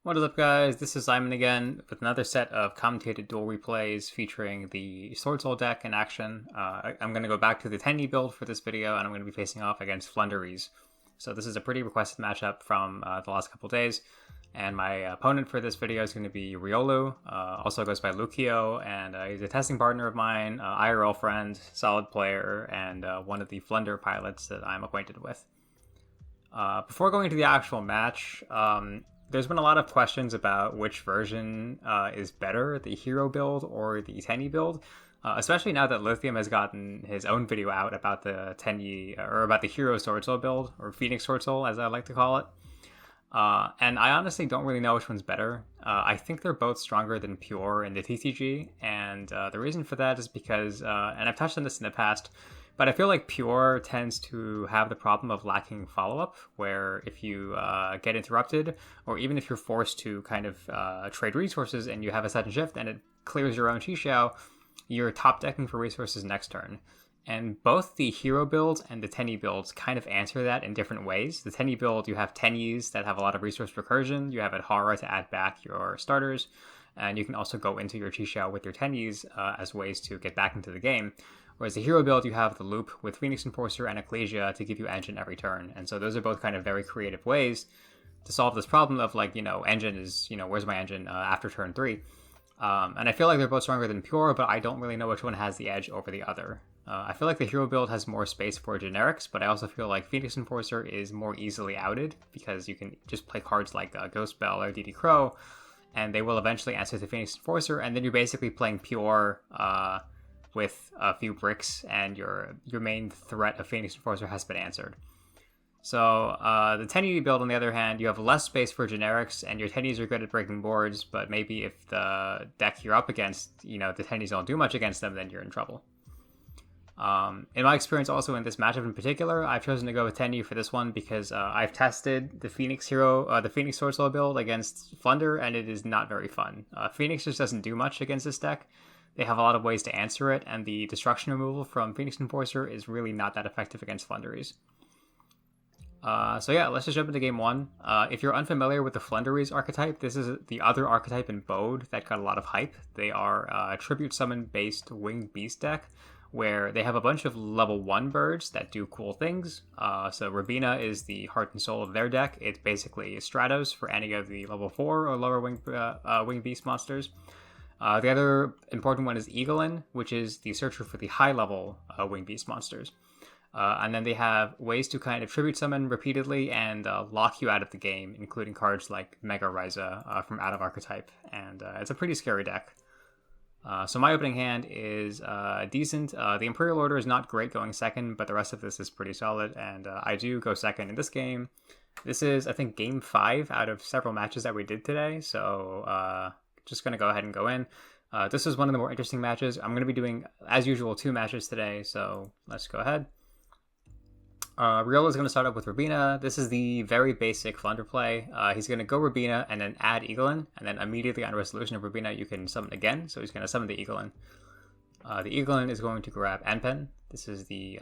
What is up, guys? This is Simon again with another set of commentated duel replays featuring the Swordsoul deck in action. I'm going to go back to the Tenyi build for this video, and I'm going to be facing off against Flundereeze. So this is a pretty requested matchup from the last couple days, and my opponent for this video is going to be Riolu, also goes by Lucio, and he's a testing partner of mine, IRL friend, solid player, and one of the Flunder pilots that I'm acquainted with. Before going to the actual match, there's been a lot of questions about which version is better, the hero build or the Tenyi build, especially now that Lithium has gotten his own video out about the Tenyi, or about the hero Swordsoul build, or Phoenix Swordsoul as I like to call it. And I honestly don't really know which one's better. I think they're both stronger than Pure in the TCG, and the reason for that is because, and I've touched on this in the past, but I feel like Pure tends to have the problem of lacking follow-up, where if you get interrupted, or even if you're forced to kind of trade resources and you have a sudden shift and it clears your own Xiangjian, you're top decking for resources next turn. And both the hero builds and the Tenyi builds kind of answer that in different ways. The Tenyi build, you have Tenyis that have a lot of resource recursion, you have Adhara to add back your starters, and you can also go into your Xiangjian with your Tenyis as ways to get back into the game. Whereas the hero build, you have the loop with Phoenix Enforcer and Ecclesia to give you engine every turn. And so those are both kind of very creative ways to solve this problem of, like, engine is, where's my engine after turn 3? And I feel like they're both stronger than Pure, but I don't really know which one has the edge over the other. I feel like the hero build has more space for generics, but I also feel like Phoenix Enforcer is more easily outed because you can just play cards like Ghost Bell or DD Crow, and they will eventually answer the Phoenix Enforcer, and then you're basically playing Pure with a few bricks, and your main threat of Phoenix Enforcer has been answered. So the Tenyi build, on the other hand, you have less space for generics, and your Tenyis are good at breaking boards, but maybe if the deck you're up against, the Tenyis don't do much against them, then you're in trouble. In my experience also in this matchup in particular, I've chosen to go with Tenyi for this one because I've tested the Phoenix Swordsoul build against Flunder, and it is not very fun. Phoenix just doesn't do much against this deck. They have a lot of ways to answer it, and the destruction removal from Phoenix Enforcer is really not that effective against Flundereeze. So yeah, let's just jump into game one. If you're unfamiliar with the Flundereeze archetype, this is the other archetype in Bode that got a lot of hype. They are a tribute summon based winged beast deck, where they have a bunch of level 1 birds that do cool things. So Rabina is the heart and soul of their deck. It's basically Stratos for any of the level 4 or lower winged beast monsters. The other important one is Eaglin, which is the searcher for the high-level winged beast monsters. And then they have ways to kind of tribute summon repeatedly and lock you out of the game, including cards like Mega Ryza from out of archetype. And it's a pretty scary deck. So my opening hand is decent. The Imperial Order is not great going second, but the rest of this is pretty solid, and I do go second in this game. This is, I think, game 5 out of several matches that we did today, so just going to go ahead and go in. This is one of the more interesting matches. I'm going to be doing, as usual, 2 matches today, so let's go ahead. Riolu is going to start up with Rabina. This is the very basic Flunder play. He's going to go Rabina and then add Eaglin, and then immediately on resolution of Rabina, you can summon again. So he's going to summon the Eaglin. The Eaglin is going to grab Enpen. This is the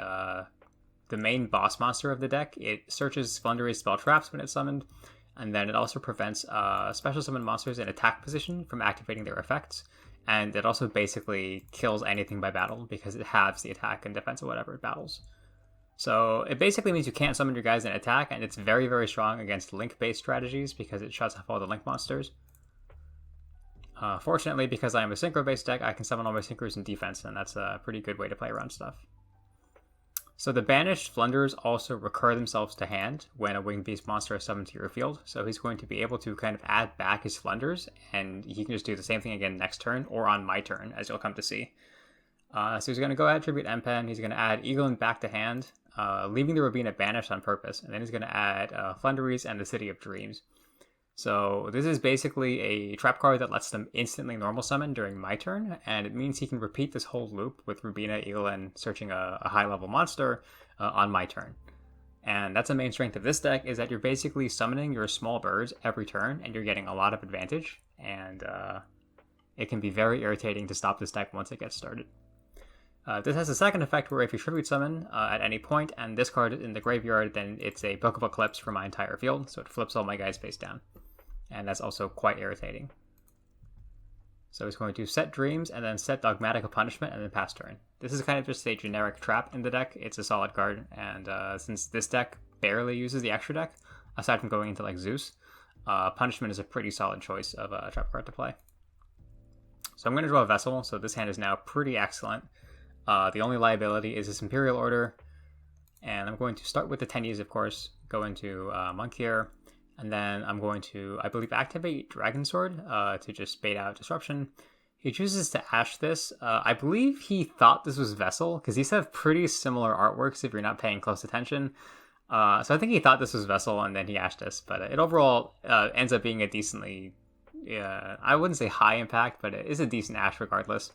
main boss monster of the deck. It searches Flundereeze spell traps when it's summoned, and then it also prevents special summon monsters in attack position from activating their effects. And it also basically kills anything by battle because it halves the attack and defense of whatever it battles. So it basically means you can't summon your guys in attack, and it's very, very strong against link-based strategies because it shuts off all the link monsters. Fortunately, because I am a synchro-based deck, I can summon all my synchros in defense, and that's a pretty good way to play around stuff. So the banished Flunders also recur themselves to hand when a winged beast monster is summoned to your field, so he's going to be able to kind of add back his Flunders, and he can just do the same thing again next turn, or on my turn, as you'll come to see. So he's going to go ahead, tribute Empen, he's going to add Eaglin back to hand, leaving the Rabina banished on purpose, and then he's going to add Flundereeze and the City of Dreams. So this is basically a trap card that lets them instantly normal summon during my turn, and it means he can repeat this whole loop with Rabina, Eaglin searching a high-level monster on my turn. And that's the main strength of this deck, is that you're basically summoning your small birds every turn, and you're getting a lot of advantage, and it can be very irritating to stop this deck once it gets started. This has a second effect where if you tribute summon at any point and discard it in the graveyard, then it's a Book of Eclipse for my entire field, so it flips all my guys face down. and that's also quite irritating. So he's going to set Dreams and then set Dogmatic of Punishment and then pass turn. This is kind of just a generic trap in the deck. It's a solid card, and since this deck barely uses the extra deck, aside from going into like Zeus, Punishment is a pretty solid choice of a trap card to play. So I'm going to draw a Vessel, so this hand is now pretty excellent. The only liability is this Imperial Order, and I'm going to start with the Tenyis, of course, go into Monk here, and then I'm going to, I believe, activate Dragon Sword to just bait out Disruption. He chooses to Ash this. I believe he thought this was Vessel, because these have pretty similar artworks if you're not paying close attention. So I think he thought this was Vessel, and then he Ashed this. But it overall ends up being a decently, I wouldn't say high impact, but it is a decent Ash regardless.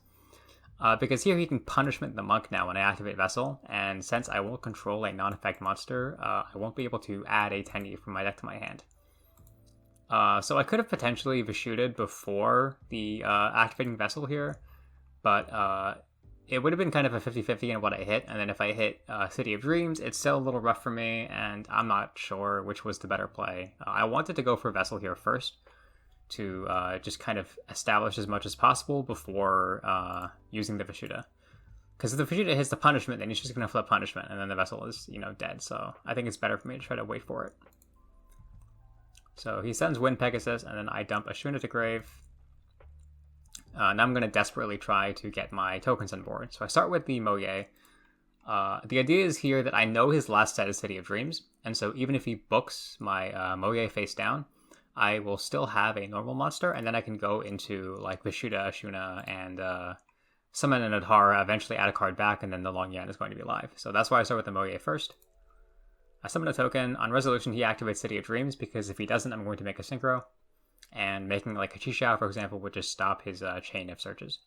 Because here he can Punishment the Monk now when I activate Vessel, and since I won't control a non-effect monster, I won't be able to add a Tenyi from my deck to my hand. So I could have potentially Vishudded before the activating Vessel here, but it would have been kind of a 50-50 in what I hit, and then if I hit City of Dreams, it's still a little rough for me, and I'm not sure which was the better play. I wanted to go for Vessel here first, to just kind of establish as much as possible before using the Vishuddha. Because if the Vishuddha hits the Punishment, then he's just going to flip Punishment, and then the Vessel is, dead, so I think it's better for me to try to wait for it. So he sends Wind Pegasus, and then I dump Ashuna to grave. Now I'm going to desperately try to get my tokens on board. So I start with the Moye. The idea is here that I know his last set is City of Dreams, and so even if he books my Moye face down, I will still have a normal monster, and then I can go into like Vishuddha, Ashuna, and summon an Adhara, eventually add a card back, and then the Xiangjian is going to be alive. So that's why I start with the Moye first. I summon a token. On resolution, he activates City of Dreams, because if he doesn't, I'm going to make a Synchro. And making like a Chisha, for example, would just stop his chain of searches.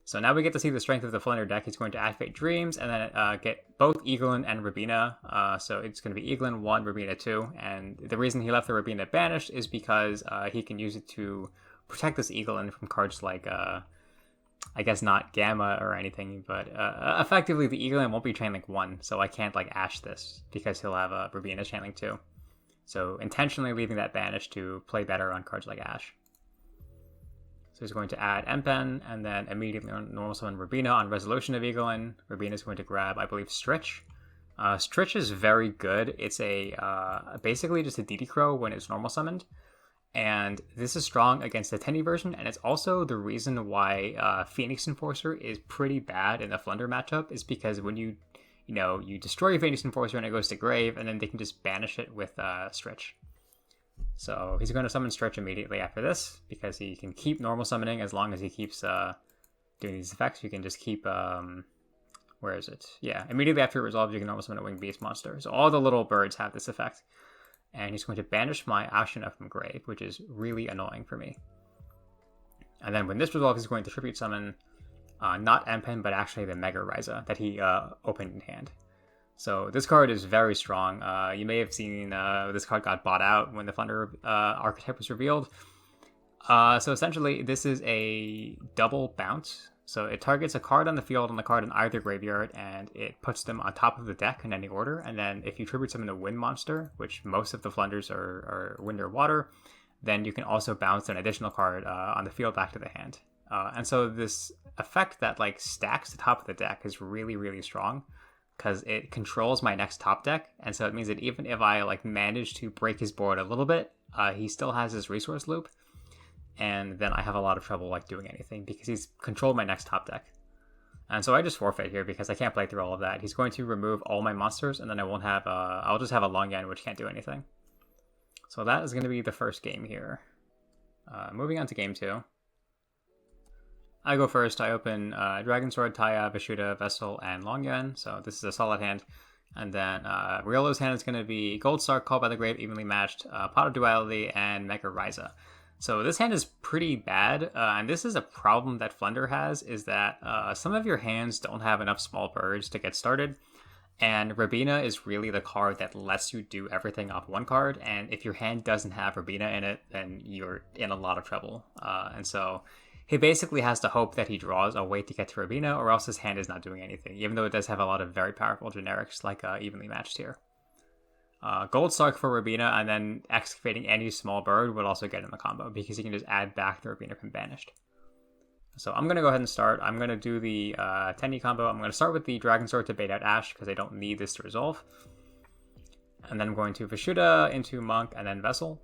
So now we get to see the strength of the Flunder deck. He's going to activate Dreams, and then get both Eaglin and Rabina. So it's going to be Eaglin 1, Rabina 2. And the reason he left the Rabina banished is because he can use it to protect this Eaglin from cards like... I guess not Gamma or anything, but effectively the Eaglin won't be Chainlink 1, so I can't like Ash this, because he'll have a Rabina Chainlink 2. So intentionally leaving that banished to play better on cards like Ash. So he's going to add Empen, and then immediately normal summon Rabina on resolution of Eaglin. Rabina is going to grab, I believe, Stritch. Stritch is very good. It's a basically just a DD Crow when it's normal summoned. And this is strong against the Tenyi version, and it's also the reason why Phoenix Enforcer is pretty bad in the Flunder matchup, is because when you destroy your Phoenix Enforcer and it goes to grave, and then they can just banish it with Stretch. So he's going to summon Stretch immediately after this, because he can keep normal summoning as long as he keeps doing these effects. You can just keep, where is it? Yeah, immediately after it resolves, you can normal summon a Winged Beast monster. So all the little birds have this effect. And he's going to banish my Ashuna from grave, which is really annoying for me. And then when this resolves, he's going to tribute summon not Empen, but actually the Mega Ryza that he opened in hand. So this card is very strong. You may have seen this card got bought out when the Thunder archetype was revealed. So essentially, this is a double bounce. So it targets a card on the field and the card in either graveyard, and it puts them on top of the deck in any order. And then if you tribute summon a wind monster, which most of the Flunders are wind or water, then you can also bounce an additional card on the field back to the hand. And so this effect that like stacks the top of the deck is really, really strong, because it controls my next top deck. And so it means that even if I like manage to break his board a little bit, he still has his resource loop. And then I have a lot of trouble like doing anything because he's controlled my next top deck. And so I just forfeit here because I can't play through all of that. He's going to remove all my monsters, and then I won't have I'll just have a Xiangjian which can't do anything. So that is going to be the first game here. Moving on to game 2. I go first. I open Dragon Sword, Taya, Vishuddha, Vessel, and Xiangjian. So this is a solid hand. And then Riolo's hand is going to be Gold Star, Called by the Grave, Evenly Matched, Pot of Duality, and Mega Ryza. So this hand is pretty bad, and this is a problem that Flunder has, is that some of your hands don't have enough small birds to get started, and Rabina is really the card that lets you do everything off one card, and if your hand doesn't have Rabina in it, then you're in a lot of trouble. And so he basically has to hope that he draws a way to get to Rabina, or else his hand is not doing anything, even though it does have a lot of very powerful generics like Evenly Matched here. Gold Sark for Rubina, and then Excavating any small bird would also get in the combo, because you can just add back the Rubina from Banished. So I'm going to go ahead and start. I'm going to do the Tenyi combo. I'm going to start with the Dragon Sword to bait out Ash, because I don't need this to resolve. And then I'm going to Vishuddha into Monk, and then Vessel.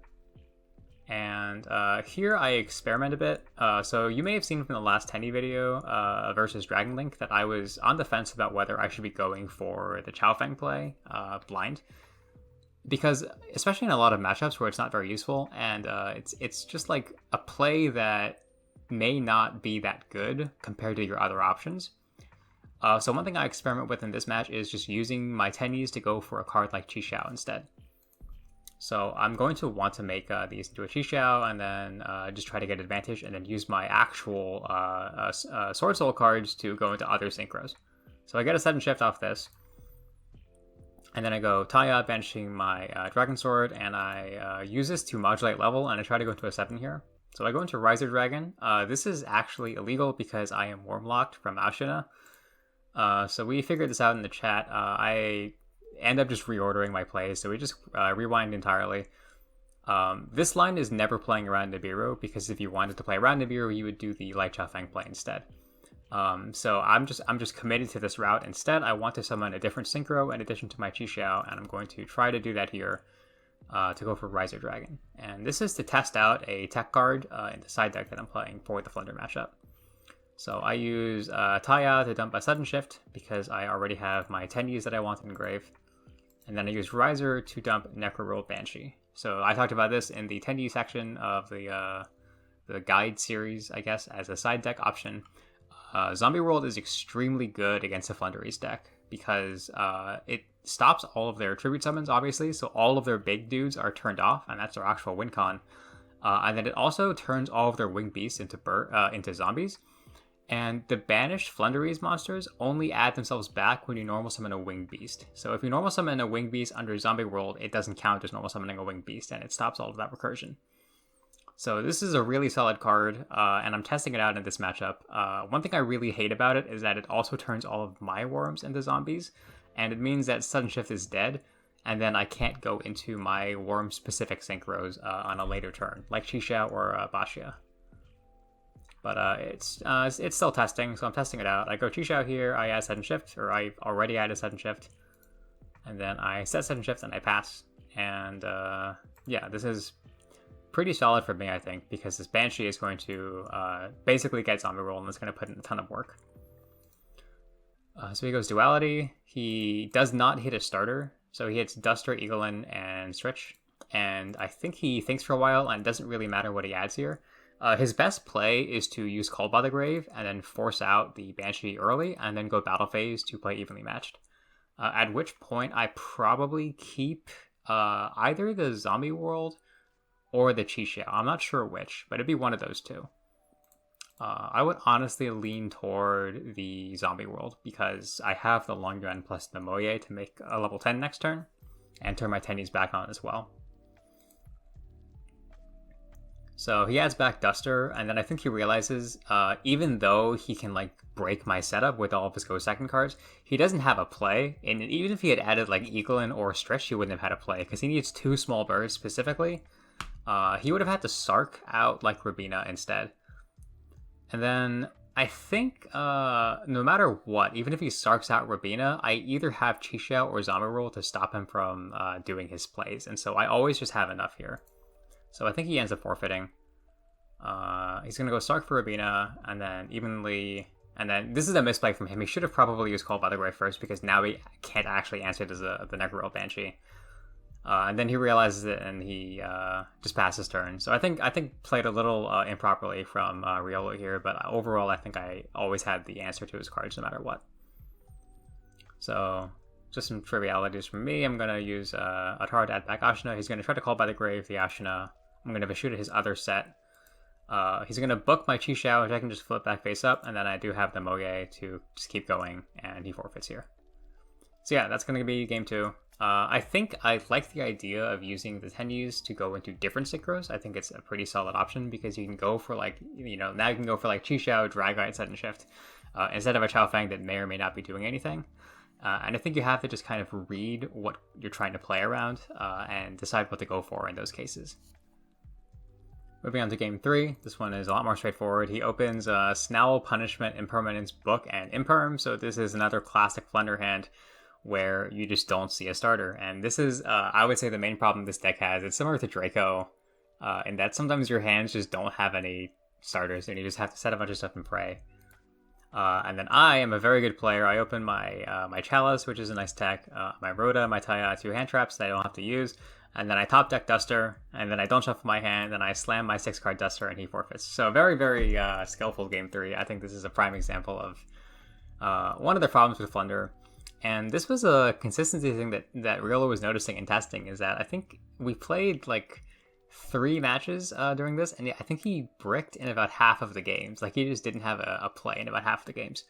And here I experiment a bit. So you may have seen from the last Tenyi video versus Dragon Link that I was on the fence about whether I should be going for the Chaofeng play, blind. Because, especially in a lot of matchups where it's not very useful, and it's just like a play that may not be that good compared to your other options. So one thing I experiment with in this match is just using my Tenyis to go for a card like Chi Xiao instead. So I'm going to want to make these into a Chi Xiao, and then just try to get advantage, and then use my actual Swordsoul cards to go into other synchros. So I get a sudden shift off this, and then I go Taya, banishing my Dragon Sword, and I use this to modulate level, and I try to go into a 7 here. So I go into Riser Dragon. This is actually illegal because I am Worm Locked from Ashina. So we figured this out in the chat. I end up just reordering my plays, so we just rewind entirely. This line is never playing around Nibiru, because if you wanted to play around Nibiru, you would do the Light Chaofeng play instead. So I'm just committed to this route instead. I want to summon a different synchro in addition to my Chi Xiao, and I'm going to try to do that here to go for Riser Dragon. And this is to test out a tech card in the side deck that I'm playing for the Flunder matchup. So I use Taya to dump a Sudden Shift, because I already have my Tenyis that I want engraved. And then I use Riser to dump Necroroll Banshee. So I talked about this in the Tenyi section of the guide series, I guess, as a side deck option. Zombie World is extremely good against the Flundereeze deck, because it stops all of their tribute summons, obviously, so all of their big dudes are turned off, and that's their actual win con. And then it also turns all of their winged beasts into zombies. And the banished Flundereeze monsters only add themselves back when you normal summon a winged beast. So if you normal summon a winged beast under Zombie World, it doesn't count as normal summoning a winged beast, and it stops all of that recursion. So this is a really solid card, and I'm testing it out in this matchup. One thing I really hate about it is that it also turns all of my worms into zombies, and it means that Sudden Shift is dead, and then I can't go into my worm-specific synchros on a later turn, like Chi Xiao or Bashia. But it's still testing, so I'm testing it out. I go Chi Xiao here, I add Sudden Shift, or I already added Sudden Shift, and then I set Sudden Shift and I pass. And yeah, this is pretty solid for me, I think, because this Banshee is going to basically get Zombie Roll, and it's going to put in a ton of work. So he goes Duality. He does not hit a starter, so he hits Duster, Eaglin, and Stretch. And I think he thinks for a while, and it doesn't really matter what he adds here. His best play is to use Called by the Grave and then force out the Banshee early and then go Battle Phase to play Evenly Matched. At which point I probably keep either the Zombie World or the Chi Xiao. I'm not sure which, but it'd be one of those two. I would honestly lean toward the Zombie World, because I have the Long Yuan plus the Moye to make a level 10 next turn and turn my Tenyis back on as well. So he adds back Duster, and then I think he realizes, even though he can like break my setup with all of his Go Second cards, he doesn't have a play. And even if he had added like Eaglin or Stretch, he wouldn't have had a play, because he needs 2 small birds specifically. He would have had to Sark out like Rubina instead. And then I think no matter what, even if he Sarks out Rubina, I either have Chi Xiao or Zombie Roll to stop him from doing his plays. And so I always just have enough here. So I think he ends up forfeiting. He's going to go Sark for Rubina, and then evenly... And then this is a misplay from him. He should have probably used Call by the Grave first, because now he can't actually answer it as the Necroroll Banshee. And then he realizes it, and he just passes turn. So I think played a little improperly from Riolo here, but overall I think I always had the answer to his cards no matter what. So just some trivialities from me. I'm going to use Atara to add back Ashina. He's going to try to Call by the Grave the Ashina. I'm going to shoot at his other set. He's going to book my Chi Xiao, which I can just flip back face up, and then I do have the Moye to just keep going, and he forfeits here. So yeah, that's going to be game 2. I think I like the idea of using the Tenyis to go into different synchros. I think it's a pretty solid option, because you can go for like, now you can go for like Chi Xiao, Dragite, Sudden Shift, instead of a Chaofeng that may or may not be doing anything. And I think you have to just kind of read what you're trying to play around and decide what to go for in those cases. Moving on to game 3, this one is a lot more straightforward. He opens Snowl, Punishment, Impermanence, Book, and Imperm. So this is another classic Flunder hand where you just don't see a starter. And this is, I would say, the main problem this deck has. It's similar to Draco in that sometimes your hands just don't have any starters and you just have to set a bunch of stuff and pray. And then I am a very good player. I open my my Chalice, which is a nice tech, my Rhoda, my Taya, 2 hand traps that I don't have to use. And then I top deck Duster, and then I don't shuffle my hand, and I slam my 6-card Duster, and he forfeits. So very, very skillful game 3. I think this is a prime example of one of the problems with Flunder. And this was a consistency thing that Riolo was noticing and testing, is that I think we played like 3 matches during this, and I think he bricked in about half of the games. Like, he just didn't have a play in about half of the games,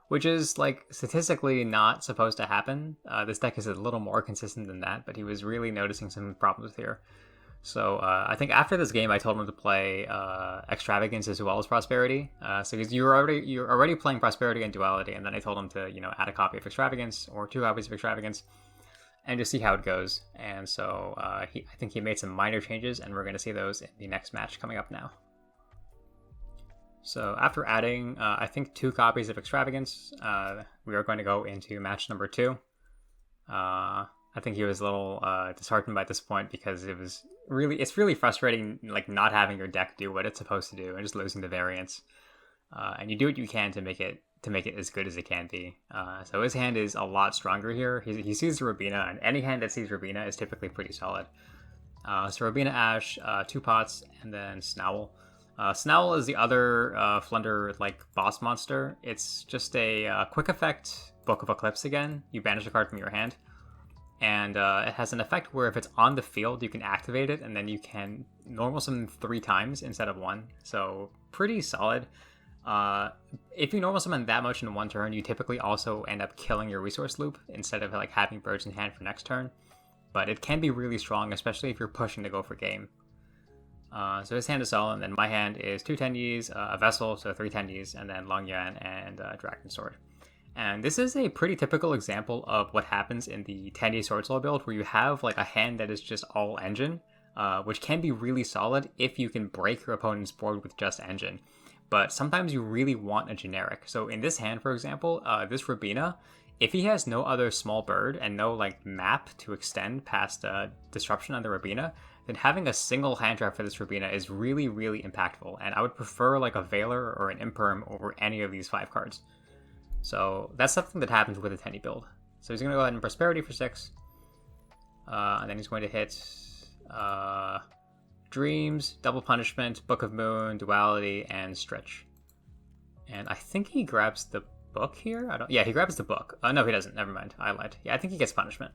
which is, like, statistically not supposed to happen. This deck is a little more consistent than that, but he was really noticing some problems here. So I think after this game, I told him to play Extravagance as well as Prosperity. So you're already playing Prosperity and Duality, and then I told him to, you know, add a copy of Extravagance or 2 copies of Extravagance and just see how it goes. And so I think he made some minor changes, and we're going to see those in the next match coming up now. So after adding, I think 2 copies of Extravagance, we are going to go into match number 2. I think he was a little disheartened by this point because it's really frustrating, like, not having your deck do what it's supposed to do and just losing the variance. And you do what you can to make it as good as it can be. So his hand is a lot stronger here. He sees Robina, and any hand that sees Robina is typically pretty solid. So Robina, Ash, 2 pots, and then Snowl. Snowl is the other Flunder like boss monster. It's just a quick effect, Book of Eclipse again. You banish a card from your hand, and it has an effect where if it's on the field, you can activate it, and then you can normal summon 3 times instead of 1. So pretty solid. If you normal summon that much in 1 turn, you typically also end up killing your resource loop instead of like having birds in hand for next turn. But it can be really strong, especially if you're pushing to go for game. So his hand is solid, and then my hand is 2 Tenyis, a Vessel, so 3 Tenyis, and then Xiangjian and Dragon Sword. And this is a pretty typical example of what happens in the Tenyi Swordsoul build, where you have like a hand that is just all engine, which can be really solid if you can break your opponent's board with just engine. But sometimes you really want a generic. So in this hand, for example, this Robina, if he has no other small bird and no like map to extend past Disruption on the Robina, then having a single hand trap for this Robina is really, really impactful. And I would prefer like a Veiler or an Imperm over any of these 5 cards. So that's something that happens with a Tenyi build. So he's going to go ahead and Prosperity for 6. And then he's going to hit Dreams, Double Punishment, Book of Moon, Duality, and Stretch. And I think he grabs the book here? Yeah, he grabs the book. No, he doesn't. Never mind. I lied. Yeah, I think he gets Punishment.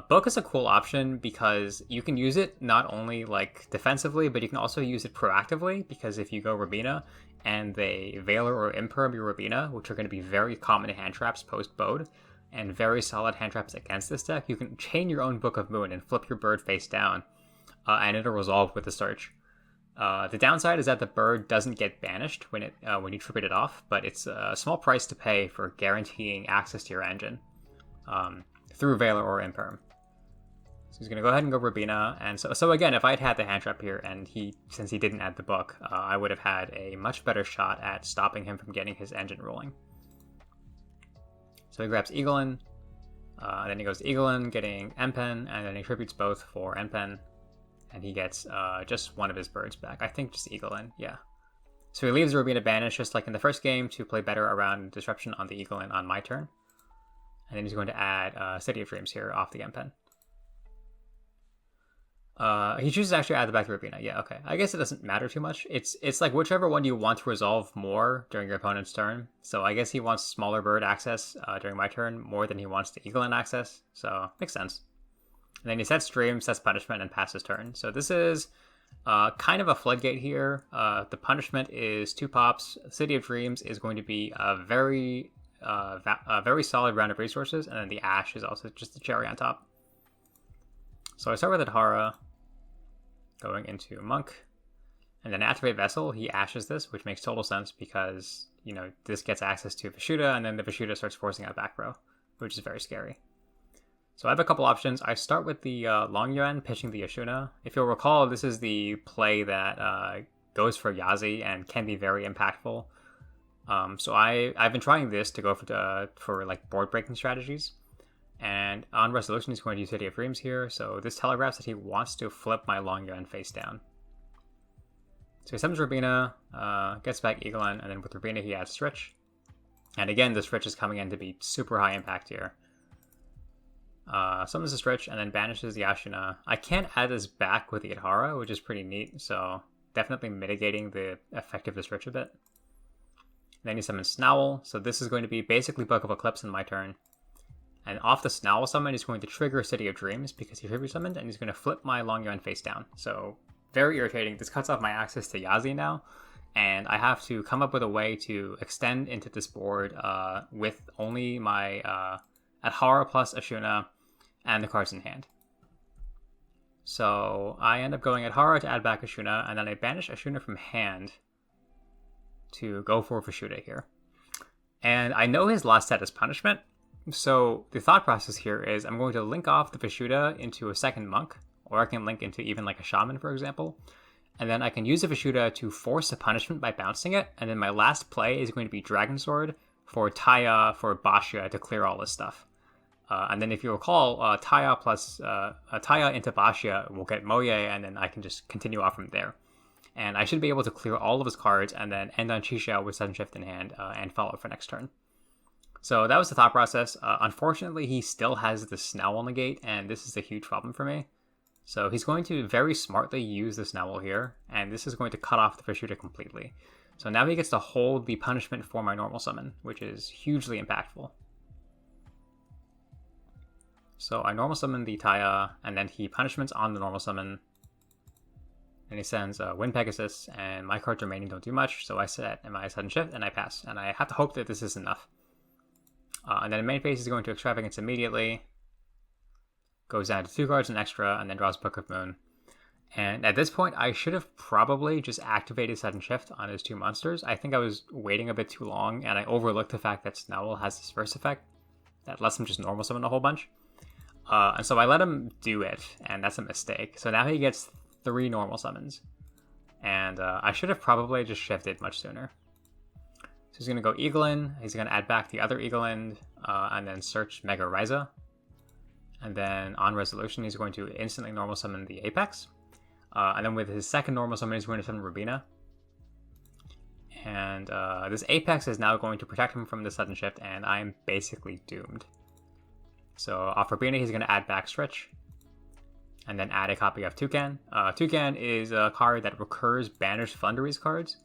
Book is a cool option because you can use it not only like defensively, but you can also use it proactively, because if you go Robina and they Veiler or Imperm your Robina, which are going to be very common hand traps post-Bode, and very solid hand traps against this deck, you can chain your own Book of Moon and flip your bird face down, and it'll resolve with the search. The downside is that the bird doesn't get banished when you trip it off, but it's a small price to pay for guaranteeing access to your engine through Veiler or Imperm. So he's going to go ahead and go Robina, and so again, if I'd had the hand trap here, and since he didn't add the book, I would have had a much better shot at stopping him from getting his engine rolling. So he grabs Eaglin, then he goes to Eaglin, getting Empen, and then he tributes both for Empen, and he gets just one of his birds back. I think just Eaglin, yeah. So he leaves Robina banished, just like in the first game, to play better around Disruption on the Eaglin on my turn. And then he's going to add City of Dreams here off the Empen. He chooses to actually add the back to Robina. Yeah, okay. I guess it doesn't matter too much. It's like whichever one you want to resolve more during your opponent's turn. So I guess he wants smaller bird access during my turn more than he wants the Eaglin access. So makes sense. And then he sets Dream, sets Punishment, and passes turn. So this is kind of a floodgate here. The Punishment is 2 pops. City of Dreams is going to be a very solid round of resources, and then the Ash is also just the cherry on top. So I start with Adhara, going into Monk, and then activate Vessel. He ashes this, which makes total sense because, you know, this gets access to Vishuddha, and then the Vishuddha starts forcing out back row. which is very scary. So I have a couple options. I start with the Xiangjian pitching the Ashuna. If you'll recall, this is the play that goes for Yazi and can be very impactful. So I've been trying this to go for like board breaking strategies. And on resolution, he's going to use City of Dreams here. So this telegraphs that he wants to flip my Xiangjian face down. So he summons Rubina, gets back Eaglin, and then with Rubina he adds Stritch. And again, the Stritch is coming in to be super high impact here. Summons the Stritch and then banishes the Ashuna. I can't add this back with the Adhara, which is pretty neat, so definitely mitigating the effect of the Stritch a bit. Then he summons Snowl, so this is going to be basically Book of Eclipse in my turn. And off the Snowl summon, he's going to trigger City of Dreams because he trigger summoned, and he's going to flip my Xiangjian face down. So very irritating. This cuts off my access to Yazi now, and I have to come up with a way to extend into this board with only my Adhara plus Ashuna and the cards in hand. So I end up going Adhara to add back Ashuna, and then I banish Ashuna from hand to go for Vashuda here. And I know his last set is punishment, so the thought process here is I'm going to link off the Vashuda into a second monk, or I can link into even like a shaman, for example. And then I can use the Vashuda to force a punishment by bouncing it, and then my last play is going to be Dragon Sword for Taya for Basha to clear all this stuff. And then if you recall, Taya plus Taya into Basha will get Moye, and then I can just continue off from there. And I should be able to clear all of his cards and then end on Chixiao with Sudden Shift in hand and follow for next turn. So that was the thought process. Unfortunately, he still has the Snowl negate, and this is a huge problem for me. So he's going to very smartly use the Snowl here, and this is going to cut off the Vashuda completely. So now he gets to hold the punishment for my normal summon, which is hugely impactful. So I normal summon the Taya, and then he punishments on the normal summon. And he sends Wind Pegasus, and my cards remaining don't do much, so I set my Sudden Shift, and I pass. And I have to hope that this is enough. And then in main phase, he's going to Extravagance immediately. Goes down to 2 cards and extra, and then draws Book of Moon. And at this point, I should have probably just activated Sudden Shift on his 2 monsters. I think I was waiting a bit too long, and I overlooked the fact that Snowl has this first effect that lets him just normal summon a whole bunch. And so I let him do it, and that's a mistake. So now he gets 3 normal summons. And I should have probably just shifted much sooner. So he's going to go Eaglin, he's going to add back the other Eaglin, and then search Mega Ryza. And then on resolution, he's going to instantly normal summon the Apex. And then with his second normal summon, he's going to summon Rubina. And this Apex is now going to protect him from the Sudden Shift, and I'm basically doomed. So off Rubina, he's going to add back Stritch. And then add a copy of Toucan. Toucan is a card that recurs banished Flundereeze cards.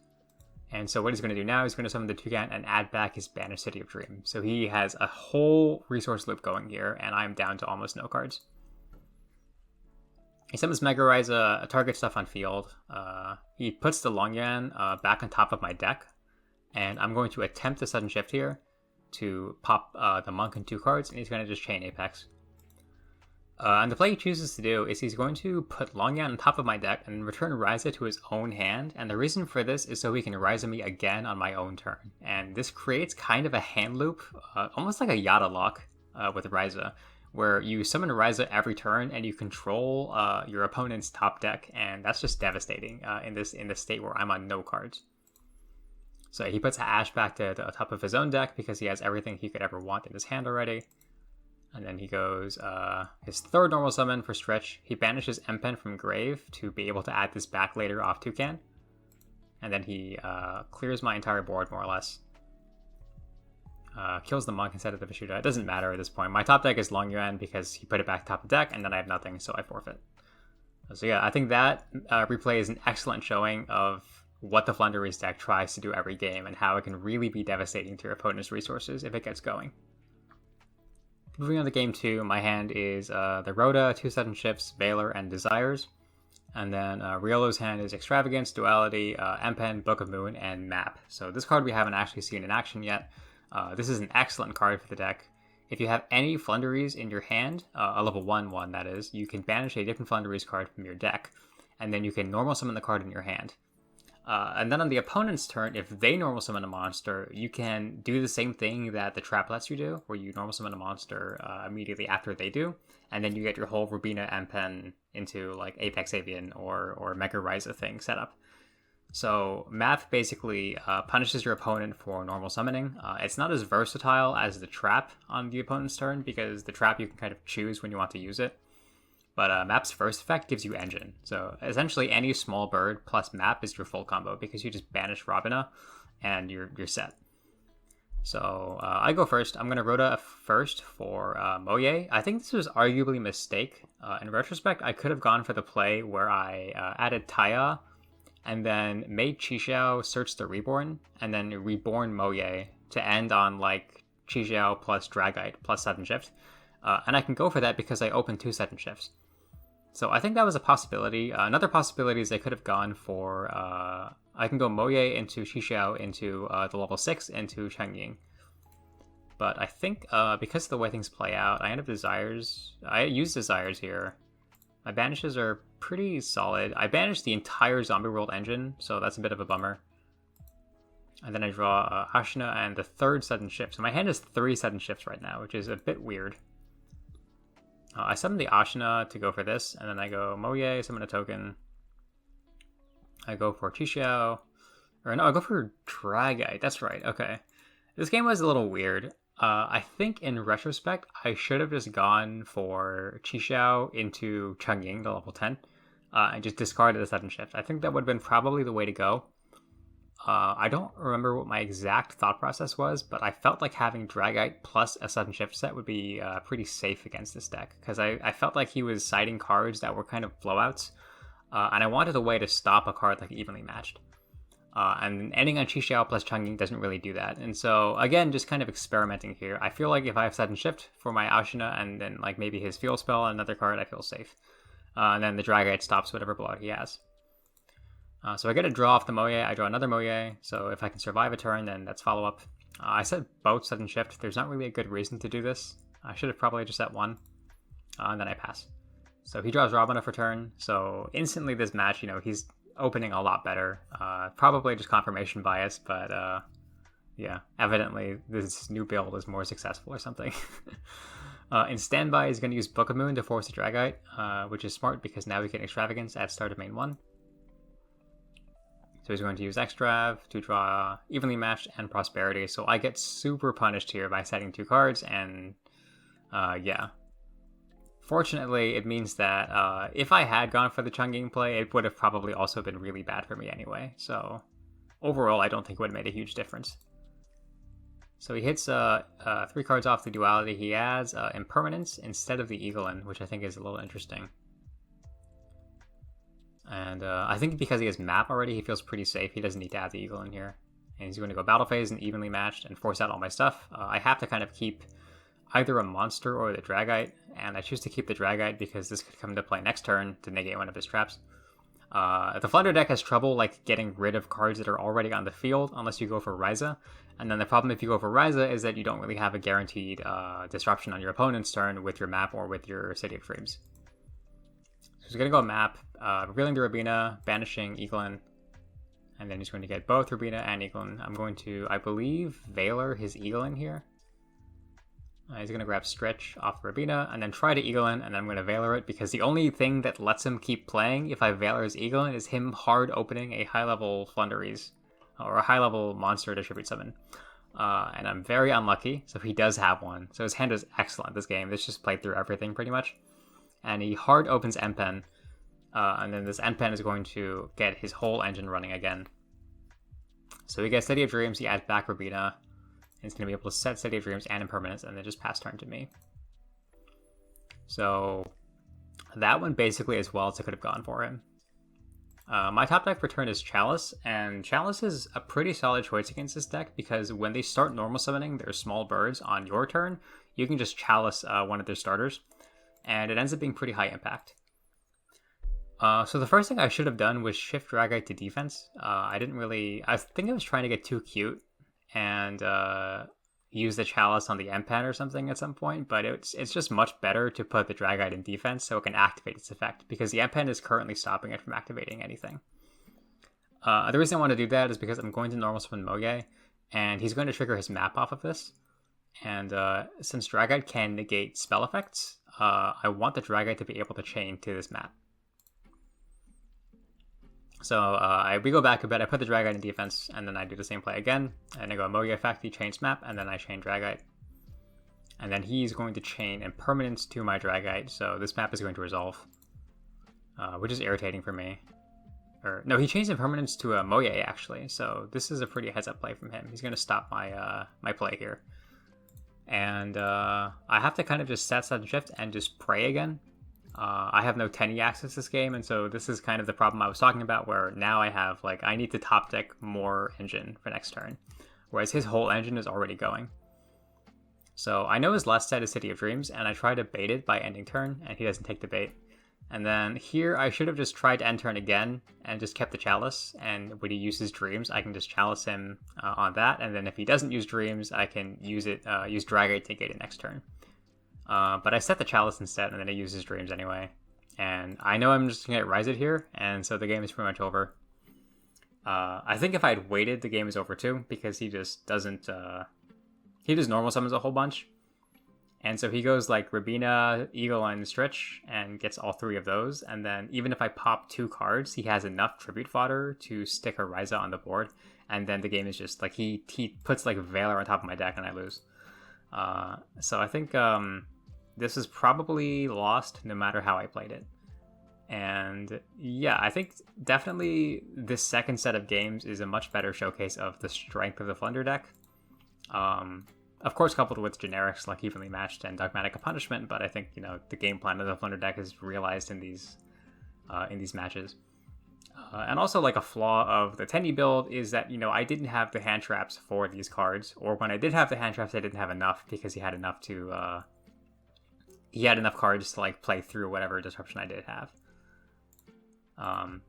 And so what he's going to do now, he's going to summon the Toucan and add back his banished City of Dream. So he has a whole resource loop going here, and I'm down to almost no cards. He summons Mega Ryza, target stuff on field. He puts the Xiangjian back on top of my deck, and I'm going to attempt a Sudden Shift here to pop the Monk and 2 cards, and he's going to just chain Apex. And the play he chooses to do is he's going to put Xiangjian on top of my deck and return Ryza to his own hand, and the reason for this is so he can Ryza me again on my own turn. And this creates kind of a hand loop, almost like a Yada lock with Ryza, where you summon Ryza every turn and you control your opponent's top deck, and that's just devastating in this state where I'm on no cards. So he puts Ash back to the top of his own deck because he has everything he could ever want in his hand already. And then he goes his 3rd normal summon for Stretch. He banishes Empen from Grave to be able to add this back later off Toucan. And then he clears my entire board, more or less. Kills the Monk instead of the Vashuda. It doesn't matter at this point. My top deck is Xiangjian because he put it back top of deck, and then I have nothing, so I forfeit. So yeah, I think that replay is an excellent showing of what the Flundereeze deck tries to do every game, and how it can really be devastating to your opponent's resources if it gets going. Moving on to game 2, my hand is the Rhoda, 2 Sudden Shifts, Valor, and Desires. And then Riolo's hand is Extravagance, Duality, Empen, Book of Moon, and Map. So this card we haven't actually seen in action yet. This is an excellent card for the deck. If you have any Flundereeze in your hand, a level 1/1 that is, you can banish a different Flundereeze card from your deck, and then you can normal summon the card in your hand. And then on the opponent's turn, if they normal summon a monster, you can do the same thing that the trap lets you do, where you normal summon a monster immediately after they do, and then you get your whole Rubina M-Pen into like Apex Avian or Mega Ryza thing set up. So Map basically punishes your opponent for normal summoning. It's not as versatile as the trap on the opponent's turn, because the trap you can kind of choose when you want to use it. But Map's first effect gives you Engine. So essentially any small bird plus Map is your full combo, because you just banish Robina and you're set. So I go first. I'm going to Rhoda first for Moye. I think this was arguably a mistake. In retrospect, I could have gone for the play where I added Taya and then made Chixiao search the Reborn, and then Reborn Moye to end on like Chixiao plus Dragite plus Sudden Shift. And I can go for that because I opened 2 Sudden Shifts. So I think that was a possibility. Another possibility is I could have gone for... I can go Moye into Chixiao into the level 6 into Xiangjian. But I think because of the way things play out, I end up Desires. I use Desires here. My banishes are pretty solid. I banished the entire Zombie World engine, so that's a bit of a bummer. And then I draw Ashina and the 3rd Sudden Shift. So my hand has 3 Sudden Shifts right now, which is a bit weird. I summon the Ashina to go for this, and then I go Moye, summon a token. I go for Chixiao. Or no, I go for Dragite. That's right, okay. This game was a little weird. I think in retrospect, I should have just gone for Chixiao into Xiangjian, the level 10, and just discarded the Sudden Shift. I think that would have been probably the way to go. I don't remember what my exact thought process was, but I felt like having Dragite plus a Sudden Shift set would be pretty safe against this deck, because I felt like he was siding cards that were kind of blowouts, and I wanted a way to stop a card like evenly matched. And ending on Chixiao plus Xiangjian doesn't really do that. And so, again, just kind of experimenting here. I feel like if I have Sudden Shift for my Ashina and then like maybe his Fuel Spell on another card, I feel safe. And then the Dragite stops whatever blowout he has. So I get a draw off the Moye, I draw another Moye, so if I can survive a turn, then that's follow-up. I said both Sudden Shift. There's not really a good reason to do this. I should have probably just set one, and then I pass. So he draws Robina for turn, so instantly this match, he's opening a lot better. Probably just confirmation bias, but yeah, evidently this new build is more successful or something. In standby, he's going to use Book of Moon to force the Dragite, which is smart because now we get Extravagance at start of main 1. So he's going to use Extrav to draw Evenly Matched and Prosperity, so I get super punished here by setting 2 cards, and yeah. Fortunately, it means that if I had gone for the Xiangjian play, it would have probably also been really bad for me anyway. So overall, I don't think it would have made a huge difference. So he hits 3 cards off the duality. He adds Impermanence instead of the Eaglin, which I think is a little interesting. And I think because he has Map already, he feels pretty safe. He doesn't need to add the Eaglin here. And he's going to go Battle Phase and Evenly Matched and force out all my stuff. I have to kind of keep either a monster or the Dragite, and I choose to keep the Dragite because this could come into play next turn to negate one of his traps. The Flunder deck has trouble like getting rid of cards that are already on the field unless you go for Ryza, and then the problem if you go for Ryza is that you don't really have a guaranteed disruption on your opponent's turn with your Map or with your City of Dreams. So he's going to go Map, revealing the Rubina, banishing Eaglin, and then he's going to get both Rubina and Eaglin. I'm going to, I believe, Valor his Eaglin here. He's going to grab Stretch off Rubina and then try to Eaglin, and then I'm going to Valor it because the only thing that lets him keep playing if I Valor his Eaglin is him hard opening a high-level Flundereeze or a high-level monster to tribute summon. And I'm very unlucky, so he does have one. So his hand is excellent this game. This just played through everything pretty much. And he hard opens M-Pen, and then this M-Pen is going to get his whole engine running again. So he gets City of Dreams, he adds back Rubina. He's going to be able to set City of Dreams and Impermanence, and then just pass turn to me. So that one basically as well as I could have gone for him. My top deck for turn is Chalice, and Chalice is a pretty solid choice against this deck because when they start normal summoning their small birds on your turn, you can just Chalice one of their starters, and it ends up being pretty high impact. So the first thing I should have done was shift Dragite to defense. I think I was trying to get too cute and use the Chalice on the M-Pen or something at some point, but it's just much better to put the Dragite in defense so it can activate its effect, because the M-Pen is currently stopping it from activating anything. The reason I want to do that is because I'm going to normal summon Moge, and he's going to trigger his map off of this. And since Dragite can negate spell effects, I want the Dragite to be able to chain to this map. So we go back a bit, I put the Dragite in defense, and then I do the same play again, and I go Moge effect, he chains map, and then I chain Dragite. And then he's going to chain Impermanence to my Dragite, so this map is going to resolve, which is irritating for me. Or no, he chains Impermanence to a Moye actually, so this is a pretty heads-up play from him. He's going to stop my my play here. And I have to kind of just set sudden shift and just pray again. I have no Tenyi access this game, and so this is kind of the problem I was talking about, where now I have, like, I need to top deck more engine for next turn, whereas his whole engine is already going. So I know his last set is City of Dreams, and I try to bait it by ending turn, and he doesn't take the bait. And then here I should have just tried to end turn again and just kept the Chalice, and when he uses Dreams, I can just Chalice him on that, and then if he doesn't use Dreams, I can use Dragite to gate it next turn. But I set the Chalice instead, and then he uses Dreams anyway. And I know I'm just going to get Rise It here, and so the game is pretty much over. I think if I had waited, the game is over too, because he just doesn't... he just normal summons a whole bunch. And so he goes like Rabina, Eagle, and Stritch, and gets all three of those. And then even if I pop 2 cards, he has enough Tribute Fodder to stick a Ryza on the board. And then the game is just like, he puts like Valor on top of my deck and I lose. So I think this is probably lost no matter how I played it. And yeah, I think definitely this second set of games is a much better showcase of the strength of the Flunder deck. Of course, coupled with generics like Evenly Matched and Dogmatic Punishment, but I think, you know, the game plan of the Flunder deck is realized in these matches. And also, like, a flaw of the Tenyi build is that, you know, I didn't have the hand traps for these cards, or when I did have the hand traps, I didn't have enough because he had enough to, he had enough cards to, like, play through whatever disruption I did have.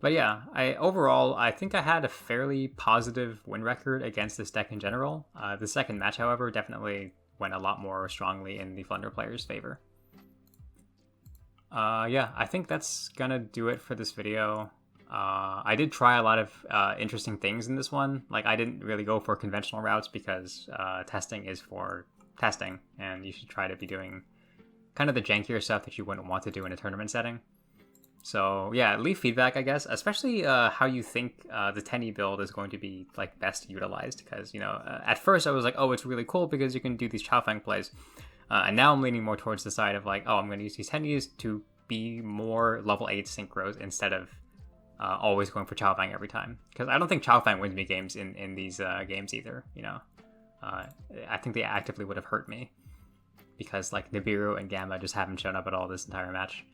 But yeah, overall, I think I had a fairly positive win record against this deck in general. The second match, however, definitely went a lot more strongly in the Flunder player's favor. Yeah, I think that's gonna do it for this video. I did try a lot of interesting things in this one. Like, I didn't really go for conventional routes because testing is for testing, and you should try to be doing kind of the jankier stuff that you wouldn't want to do in a tournament setting. So yeah, leave feedback, I guess, especially how you think the Tenyi build is going to be, like, best utilized. Because, you know, at first I was like, oh, it's really cool because you can do these Chaofeng plays. And now I'm leaning more towards the side of, like, oh, I'm going to use these Tenyis to be more level 8 synchros instead of always going for Chaofeng every time. Because I don't think Chaofeng wins me games in these games either, you know. I think they actively would have hurt me. Because, like, Nibiru and Gamma just haven't shown up at all this entire match.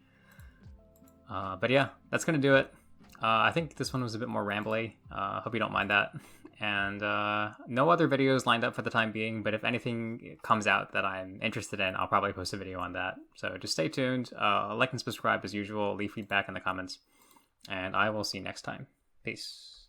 But yeah, that's going to do it. I think this one was a bit more rambly. Hope you don't mind that. And no other videos lined up for the time being, but if anything comes out that I'm interested in, I'll probably post a video on that. So just stay tuned, like and subscribe as usual, leave feedback in the comments, and I will see you next time. Peace.